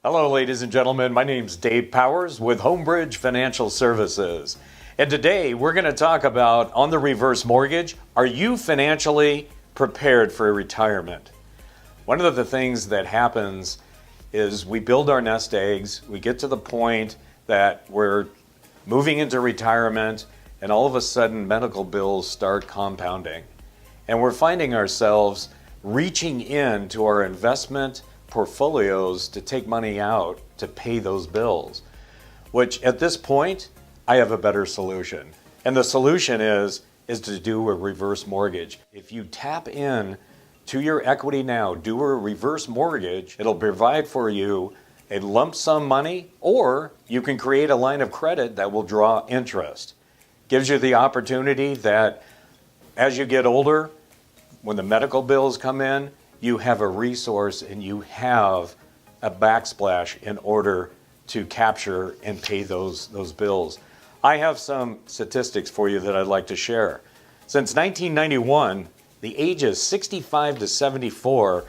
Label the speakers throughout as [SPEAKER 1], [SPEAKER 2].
[SPEAKER 1] Hello, ladies and gentlemen. My name's Dave Powers with HomeBridge Financial Services. And today we're going to talk about on the reverse mortgage, are you financially prepared for retirement? One of the things that happens is we build our nest eggs, we get to the point that we're moving into retirement, and all of a sudden medical bills start compounding. And we're finding ourselves reaching into our investment portfolios to take money out to pay those bills, which at this point, I have a better solution. And the solution is to do a reverse mortgage. If you tap in to your equity now, do a reverse mortgage, it'll provide for you a lump sum money, or you can create a line of credit that will draw interest. Gives you the opportunity that as you get older, when the medical bills come in, you have a resource and you have a backsplash in order to capture and pay those bills. I have some statistics for you that I'd like to share. Since 1991, the ages 65 to 74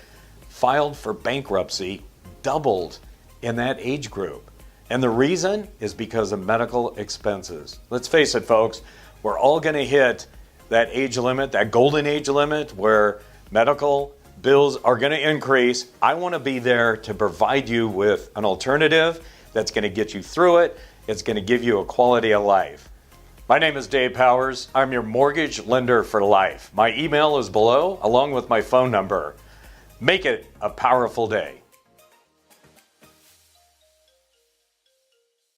[SPEAKER 1] filed for bankruptcy doubled in that age group. And the reason is because of medical expenses. Let's face it, folks, we're all going to hit that age limit, that golden age limit where medical bills are going to increase. I want to be there to provide you with an alternative that's going to get you through it. It's going to give you a quality of life. My name is Dave Powers. I'm your mortgage lender for life. My email is below, along with my phone number. Make it a powerful day.